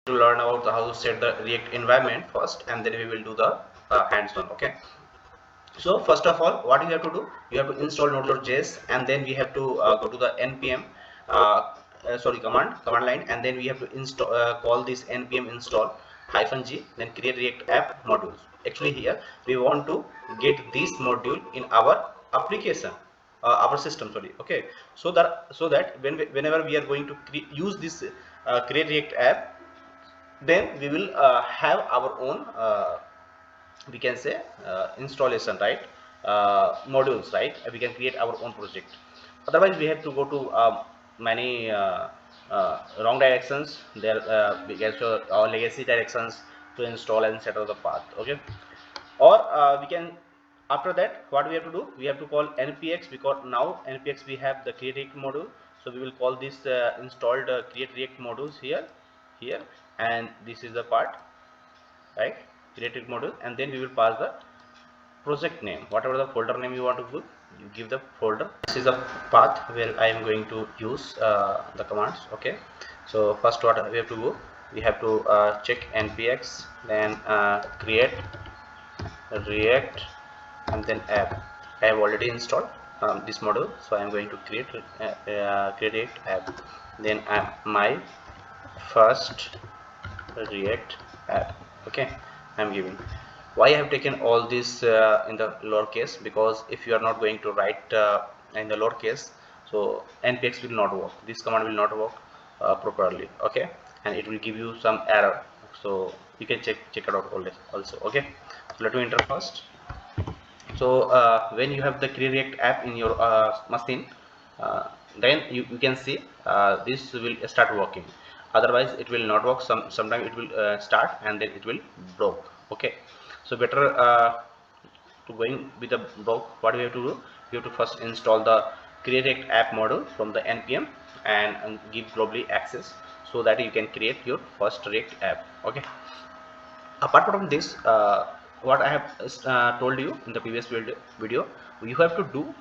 to learn about how to set the React environment first, and then we will do the hands-on. Okay. So first of all, what you have to do, you have to install Node.js, and then we have to go to the npm command line, and then we have to install call this npm install -g, then create React app modules. Actually here we want to get this module in our application, our system, sorry. Okay, so that whenever we are going to use this create React app, then we will have our own we can say installation, right? Modules, right? We can create our own project. Otherwise we have to go to many wrong directions there. We can show our legacy directions to install and set up the path. Okay, or we can, after that what we have to do, we have to call npx, because now npx we have the create react module. So we will call this installed create react modules here, and this is the part, right? Create react module, and then we will pass the project name, whatever the folder name you want to put, you give the folder. This is the path where I am going to use the commands. Okay, so first what we have to do, we have to check npx, then create react, and then app. I have already installed this module, so I am going to create react app, then my first react app. Okay, I am giving. Why I have taken all this in the lowercase, because if you are not going to write in the lowercase, so npx will not work, this command will not work properly. Okay, and it will give you some error, so you can check it out all this also. Okay, so let me enter first. So when you have the create react app in your machine, then you can see this will start working. Otherwise it will not work. Sometime it will start and then it will broke. Okay, so better to going with the broke, what we have to do, you have to first install the create react app module from the npm, and give globally access, so that you can create your first react app. Okay, apart from this, what I have told you in the previous video, you have to do,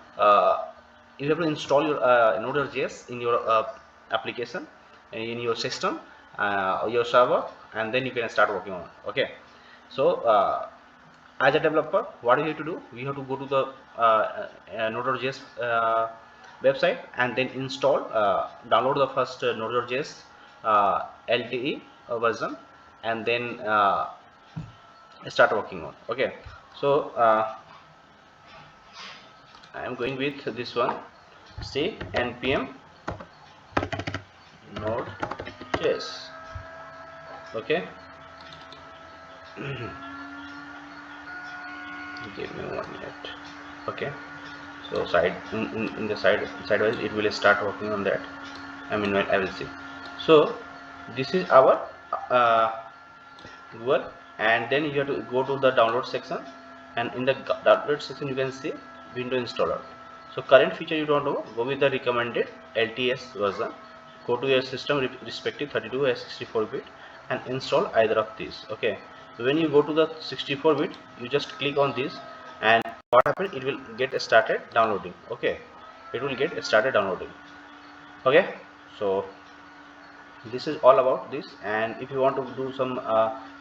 you have to install your Node.js in your application, in your system, your server, and then you can start working on it. Okay, so as a developer, what you have to do, we have to go to the Node.js website, and then install, download the first Node.js LTE version, and then start working on. Okay, so I am going with this one. Say npm node.js. Okay, give me 1 minute. Okay, so in the sidewise it will start working on that. I mean, I will see. So this is our Google, and then you have to go to the download section, and in the download section you can see window installer. So current feature you don't know, go with the recommended LTS version, go to your system respective 32 or 64 bit, and install either of these. Okay, so when you go to the 64 bit, you just click on this, and what happens, it will get started downloading. Okay, it will get started downloading. Okay, so this is all about this. And if you want to do some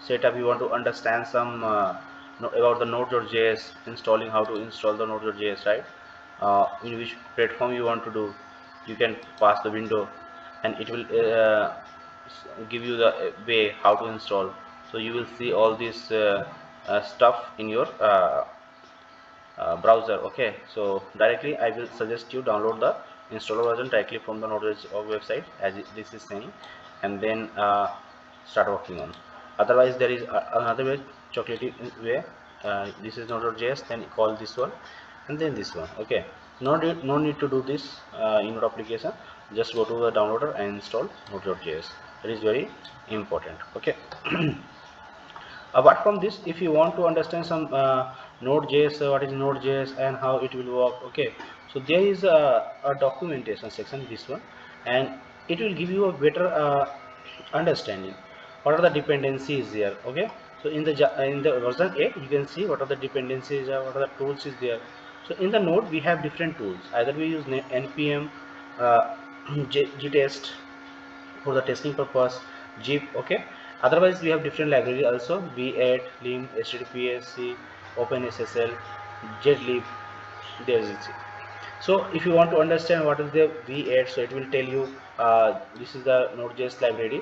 setup, you want to understand some about the Node.js, installing, how to install the Node.js, right? In which platform you want to do, you can pass the window, and it will give you the way how to install. So you will see all this stuff in your browser. Okay, so directly I will suggest you download the installer version directly from the Node.js website, as this is saying, and then start working on. Otherwise there is another way, chocolatey way. This is Node.js, then call this one, and then this one. Okay, no need to do this in your application. Just go to the downloader and install Node.js. That is very important. Okay. Apart from this, if you want to understand some Node.js, what is Node.js and how it will work. Okay, so there is a documentation section, this one, and it will give you a better understanding what are the dependencies here. Okay, so in the version 8 you can see what are the dependencies, what are the tools is there. So in the Node we have different tools, either we use npm, uh, gtest for the testing purpose, zip. Okay, Otherwise we have different libraries also: v8, lim, httpsc, OpenSSL, zlib, there is it. So if you want to understand what is the v8, so it will tell you this is the Node.js library,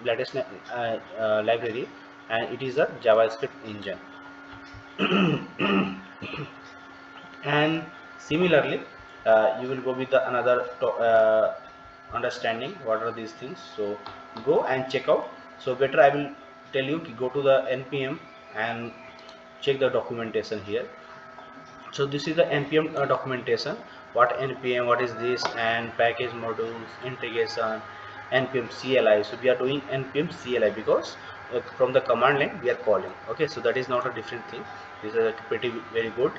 latest library, and it is a JavaScript engine. And similarly you will go with the another understanding what are these things. So go and check out. So better I will tell you to go to the npm and check the documentation here. So this is the npm documentation, what npm, what is this, and package modules, integration, npm cli. So we are doing npm cli because from the command line we are calling. Okay, so that is not a different thing. This is a pretty very good,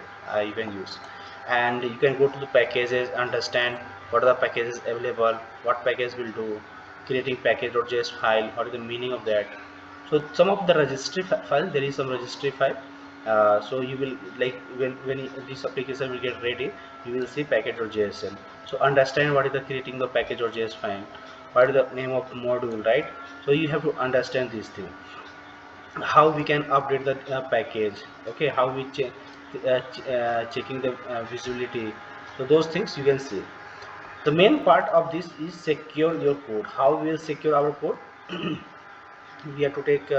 you can use. And you can go to the packages, understand what are the packages available, what package will do, creating package.js file, what is the meaning of that. So some of the registry file, there is some registry file. So you will like when this application will get ready, you will see package.jsl. So understand what is the creating the package.js file, what is the name of the module, right? So you have to understand these things, how we can update the package, okay, how we checking the visibility. So those things you can see. The main part of this is secure your code. How we will secure our code? We have to take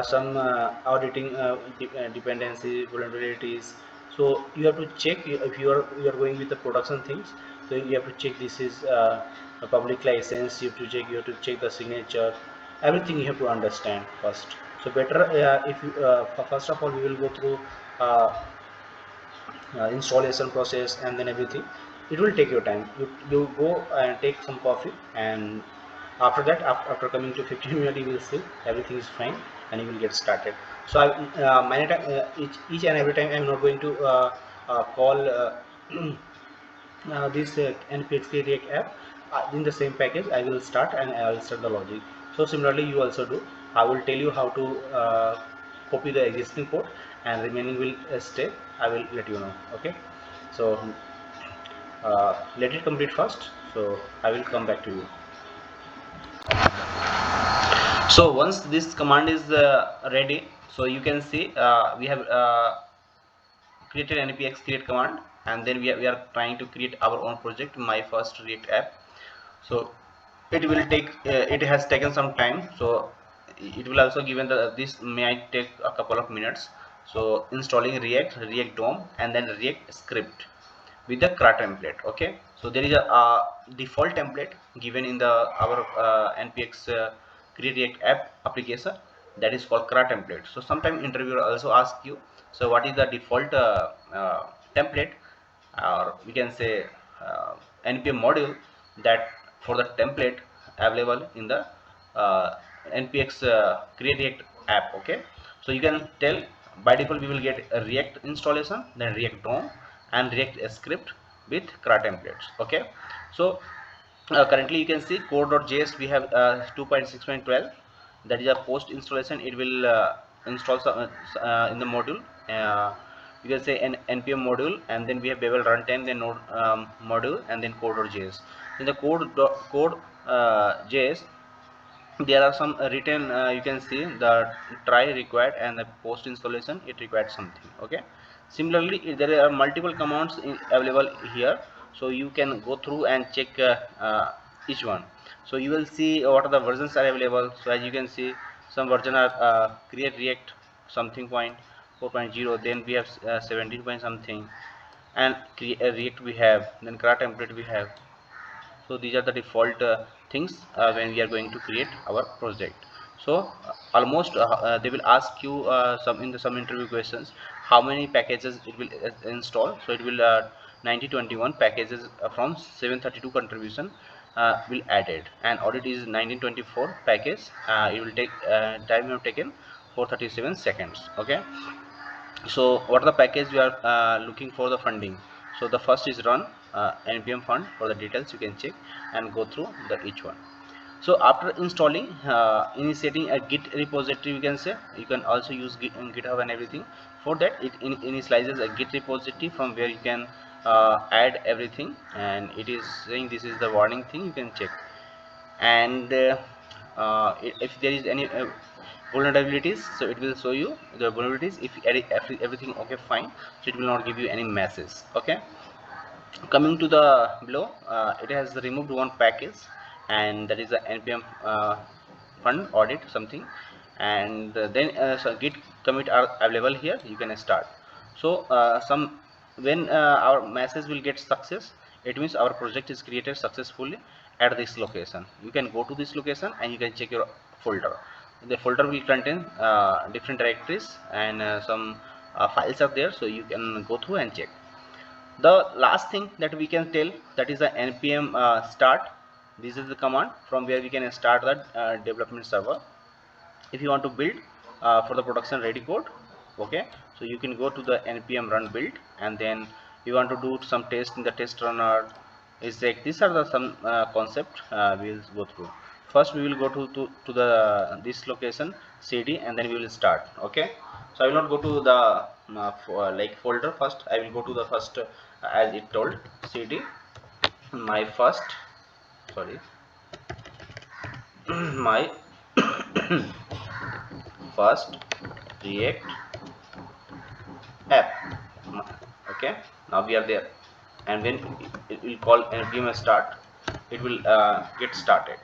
some auditing dependency vulnerabilities. So you have to check if you are going with the production things. So you have to check this is a public license. You have to check the signature, everything you have to understand first. So better if you first of all we will go through uh, installation process and then everything. It will take your time. You go and take some coffee, and after that, after coming to 15 minutes, you will see everything is fine and you will get started. So I many time, each and every time I am not going to call this npx react app in the same package. I will start and I will start the logic. So similarly you also do. I will tell you how to copy the existing code, and remaining will stay. I will let you know. Okay, so let it complete first, so I will come back to you. So once this command is ready, so you can see we have created npx create command, and then we are trying to create our own project, my first react app. So it will take it has taken some time. So it will also given the this might take a couple of minutes. So installing react dom, and then react script with the CRA template. Okay, so there is a default template given in the our npx create react app application, that is called CRA template. So sometime interviewer also ask you, so what is the default template, or we can say npm module that for the template available in the uh, npx create react app. Okay, so you can tell by default we will get a react installation, then react dom, and react script with CRA templates. Okay, so currently you can see core.js we have 2.6.12, that is a post installation. It will install some, in the module, you can say an npm module, and then we have Babel runtime, then node module, and then core.js. In the code.js there are some written, you can see the try required and the post installation it required something. Okay, similarly there are multiple commands available here, so you can go through and check each one. So you will see what are the versions are available. So as you can see, some version are create react something point 4.0, then we have 17 point something, and create react we have, then CRA template we have. So these are the default things when we are going to create our project. So almost they will ask you some in the some interview questions, how many packages it will install. So it will 9021 packages from 732 contribution will added, and audit is 1924 package. It will take time you have taken 437 seconds. Okay, so what are the package you are looking for the funding? So the first is run npm fund. For the details you can check and go through the each one. So after installing, initiating a git repository, you can say you can also use github and everything. For that it initializes a git repository from where you can add everything, and it is saying this is the warning thing, you can check. And if there is any vulnerabilities, so it will show you the vulnerabilities. If everything okay fine, so it will not give you any message. Okay, coming to the below, it has removed one package, and that is the npm fund audit something, and then so git commit are available here. You can start. So some when our message will get success, it means our project is created successfully at this location. You can go to this location and you can check your folder. The folder will contain different directories, and some files are there, so you can go through and check. The last thing that we can tell, that is the npm start. This is the command from where we can start the development server. If you want to build for the production ready code, okay, so you can go to the npm run build, and then you want to do some test in the test runner. Is like these are the some concept we will go through. First we will go to the this location cd, and then we will start. Okay, so I will not go to the like folder. First I will go to the first as it told cd my first, sorry, my first react app. Okay, now we are there, and when it will call npm start, it will get started.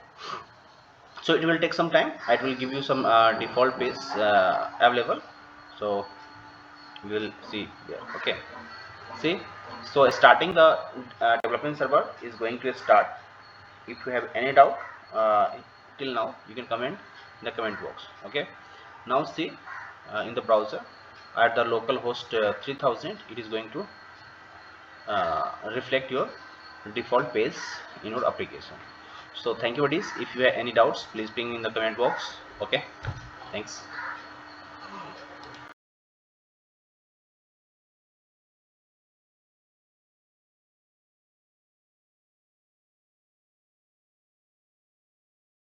So it will take some time. It will give you some default page available. So we will see there. Okay, see, so starting the development server is going to start. If you have any doubt till now, you can comment in the comment box. Okay, now see, in the browser at the local host 3000, it is going to reflect your default page in your application. So thank you buddies. If you have any doubts, please ping in the comment box. Okay, thanks.